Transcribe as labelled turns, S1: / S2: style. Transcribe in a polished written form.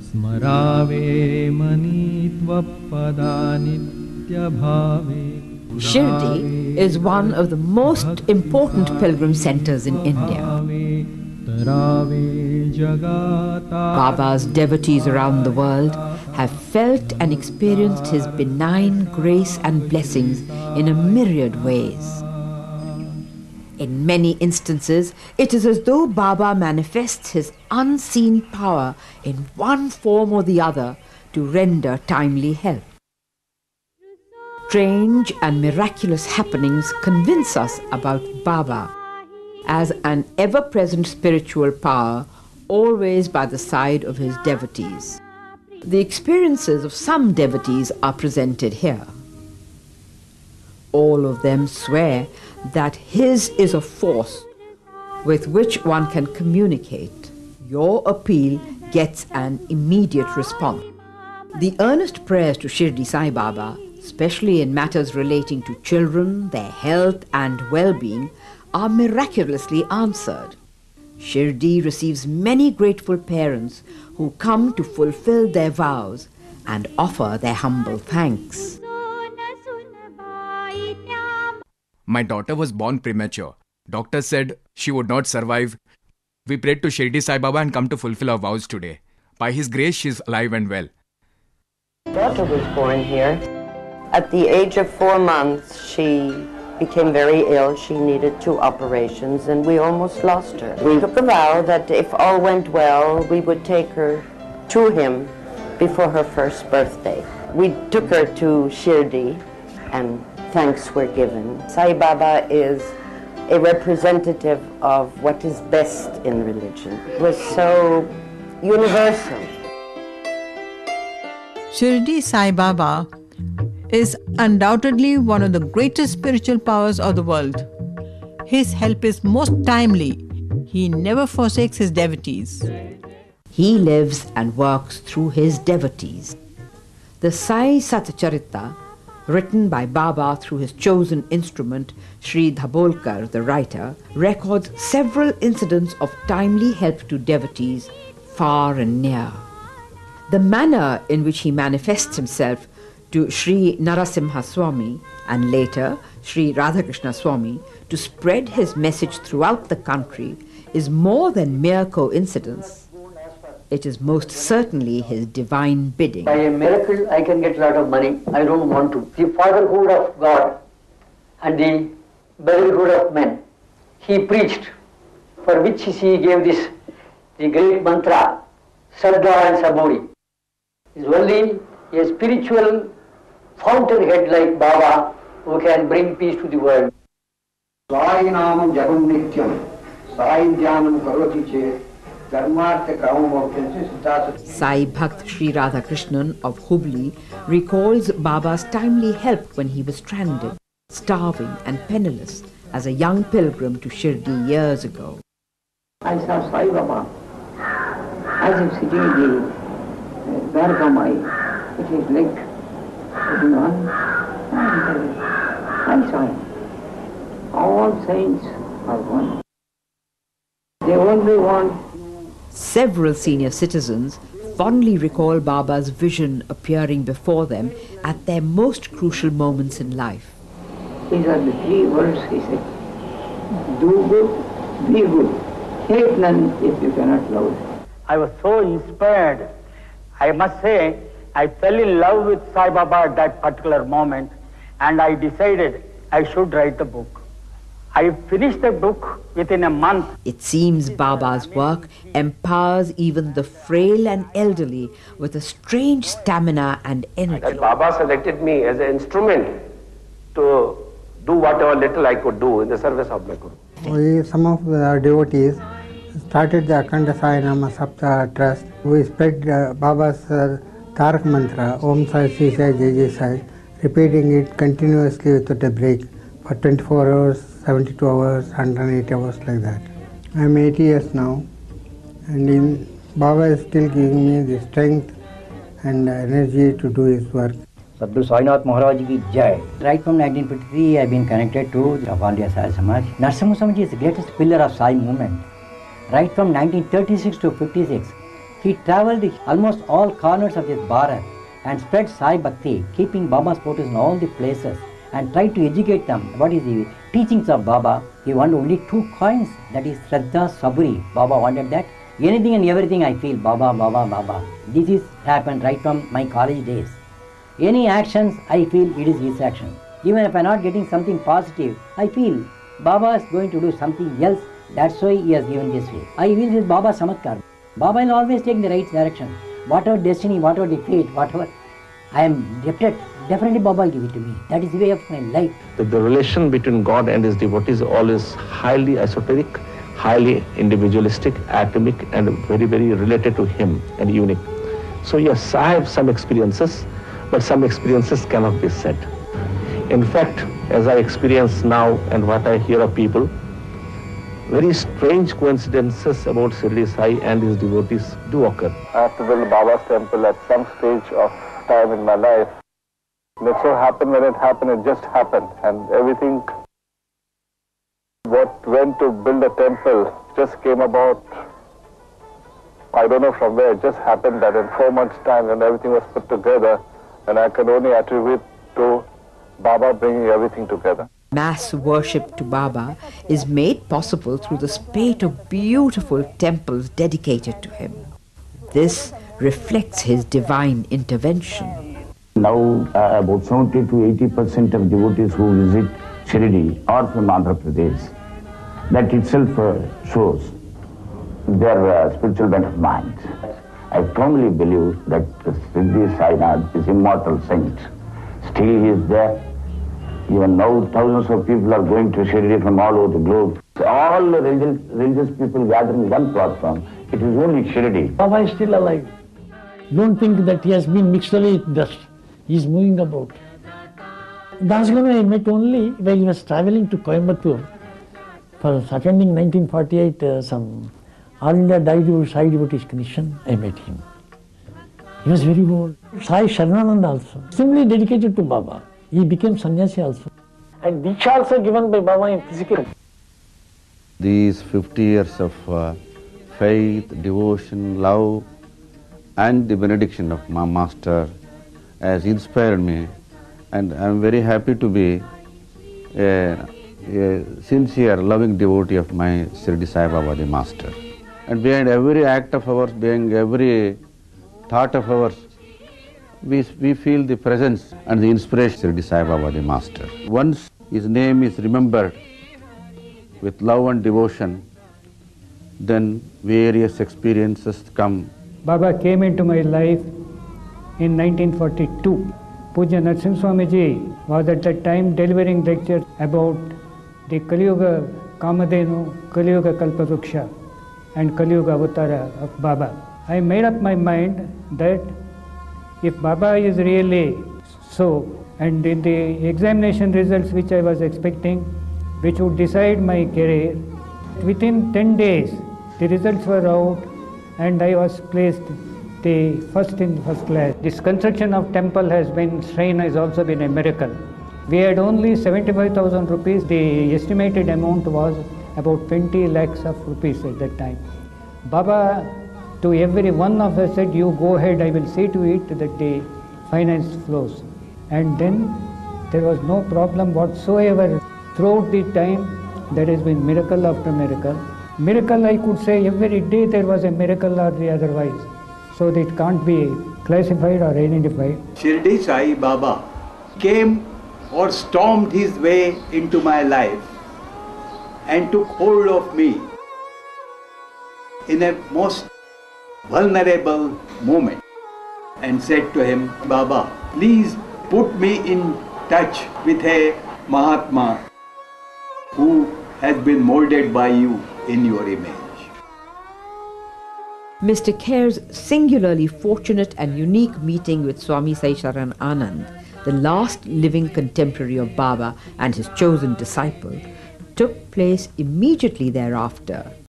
S1: Smarave manitva padanitya bhave.
S2: Shirdi is one of the most important pilgrim centers in India. Baba's devotees around the world have felt and experienced his benign grace and blessings in a myriad ways. In many instances, it is as though Baba manifests his unseen power in one form or the other to render timely help. Strange and miraculous happenings convince us about Baba as an ever-present spiritual power, always by the side of his devotees. The experiences of some devotees are presented here. All of them swear that his is a force with which one can communicate. Your appeal gets an immediate response. The earnest prayers to Shirdi Sai Baba, especially in matters relating to children, their health and well-being, are miraculously answered. Shirdi receives many grateful parents who come to fulfill their vows and offer their humble thanks.
S3: My daughter was born premature. Doctor said she would not survive. We prayed to Shirdi Sai Baba and come to fulfill our vows today. By his grace, she is alive and well.
S4: Daughter was born here. At the age of 4 months, she became very ill. She needed 2 operations, and we almost lost her. We took a vow that if all went well, we would take her to him before her first birthday. We took her to Shirdi, and thanks were given. Sai Baba is a representative of what is best in religion. It was so universal.
S5: Shirdi Sai Baba is undoubtedly one of the greatest spiritual powers of the world. His help is most timely. He never forsakes his devotees.
S2: He lives and works through his devotees. The Sai Satcharita, written by Baba through his chosen instrument, Sri Dhabholkar, the writer, records several incidents of timely help to devotees far and near. The manner in which he manifests himself to Sri Narasimha Swami and later Sri Radhakrishna Swami to spread his message throughout the country is more than mere coincidence. It is most certainly his divine bidding.
S6: By a miracle, I can get a lot of money. I don't want to. The fatherhood of God and the brotherhood of men, he preached, for which he gave this, the great mantra, Sardha and Saburi. It is only a spiritual fountainhead like Baba who can bring peace to the world.
S7: Sai Namam Jagam Nityam, Sai Dhyanam Karoti Che,
S2: Sai Bhakt Sri Radhakrishnan of Hubli recalls Baba's timely help when he was stranded, starving and penniless as a young pilgrim to Shirdi years ago.
S6: I saw Sai Baba as if sitting in the Dwarkamai, with his leg putting on, and I saw him. All saints are one. They only want.
S2: Several senior citizens fondly recall Baba's vision appearing before them at their most crucial moments in life.
S6: These are the 3 words he said. Do good, be good. Hate none if you cannot love. I was so inspired. I must say, I fell in love with Sai Baba at that particular moment, and I decided I should write the book. I finished the book within a month.
S2: It seems Baba's work empowers even the frail and elderly with a strange stamina and energy.
S8: That Baba selected me as an instrument to do whatever little I could do in the service of my Guru.
S7: Some of the devotees started the Akhanda Sai Nama Sapta Trust. We spread Baba's Tarak Mantra, Om Sai, Sri Sai, Jai Jai Sai, repeating it continuously without a break for 24 hours, 72 hours, 108 hours, like that. I am 80 years now, and Baba is still giving me the strength and energy to do his work.
S9: Sadhguru Sainath Maharaj ki Jai. Right from 1953, I have been connected to the All India Sai Samaj. Narasimha Swamiji is the greatest pillar of Sai movement. Right from 1936 to 56, He travelled almost all corners of this Bharat and spread Sai Bhakti, keeping Baba's photos in all the places and tried to educate them. What is the teachings of Baba? He wanted only 2 coins, that is Shraddha, Saburi. Baba wanted that. Anything and everything I feel, Baba, Baba, Baba. This is happened right from my college days. Any actions, I feel it is his action. Even if I am not getting something positive, I feel Baba is going to do something else. That's why he has given this way. I feel this Baba Samatkar. Baba will always take the right direction. Whatever destiny, whatever defeat, whatever I am debted, definitely Baba will give it to me. That is the way of my life.
S8: The relation between God and his devotees is always highly esoteric, highly individualistic, atomic, and very, very related to him and unique. So yes, I have some experiences, but some experiences cannot be said. In fact, as I experience now and what I hear of people, very strange coincidences about Shirdi Sai and his devotees do occur. I have to build Baba's temple at some stage of time in my life. It so happened when it happened, it just happened. And everything what went to build a temple just came about, I don't know from where, it just happened that in 4 months' time when everything was put together, and I can only attribute to Baba bringing everything together.
S2: Mass worship to Baba is made possible through the spate of beautiful temples dedicated to him. This reflects his divine intervention.
S10: Now about 70 to 80% of devotees who visit Shirdi are from Andhra Pradesh. That itself shows their spiritual bent of mind. I firmly believe that Shirdi Sainath is immortal saint. Still he is there. Even now thousands of people are going to Shirdi from all over the globe. All the religious people gathering one platform. It is only Shirdi.
S6: Baba is still alive. Don't think that he has been mixed away with dust. He is moving about. Das Guru I met only when he was travelling to Coimbatore for attending 1948 some All India Sai Devotees Commission. I met him. He was very old. Sai Sharanananda also, extremely dedicated to Baba. He became sannyasi also. And Diksha also given by Baba in physical.
S11: These 50 years of faith, devotion, love, and the benediction of my master has inspired me, and I am very happy to be a sincere, loving devotee of my Shirdi Sai Baba, the master. And behind every act of ours, behind every thought of ours, we feel the presence and the inspiration of Shirdi Sai Baba, the master. Once his name is remembered with love and devotion, then various experiences come.
S12: Baba came into my life in 1942. Puja Narasimha Swamiji was at that time delivering lectures about the Kali Yuga Kamadhenu, Kali Yuga Kalpavruksha and Kali Yuga Avatara of Baba. I made up my mind that if Baba is really so, and in the examination results which I was expecting, which would decide my career, within 10 days the results were out and I was placed the first in first class. This construction of temple has been, shrine has also been a miracle. We had only 75,000 rupees. The estimated amount was about 20 lakhs of rupees at that time. Baba to every one of us said, you go ahead, I will see to it that the finance flows. And then there was no problem whatsoever. Throughout the time there has been miracle after miracle. Miracle, I could say every day there was a miracle or the otherwise. So that it can't be classified or identified.
S13: Shirdi Sai Baba came or stormed his way into my life and took hold of me in a most vulnerable moment and said to him, Baba, please put me in touch with a Mahatma who has been molded by you in your image.
S2: Mr. Kher's singularly fortunate and unique meeting with Swami Sai Charan Anand, the last living contemporary of Baba and his chosen disciple, took place immediately thereafter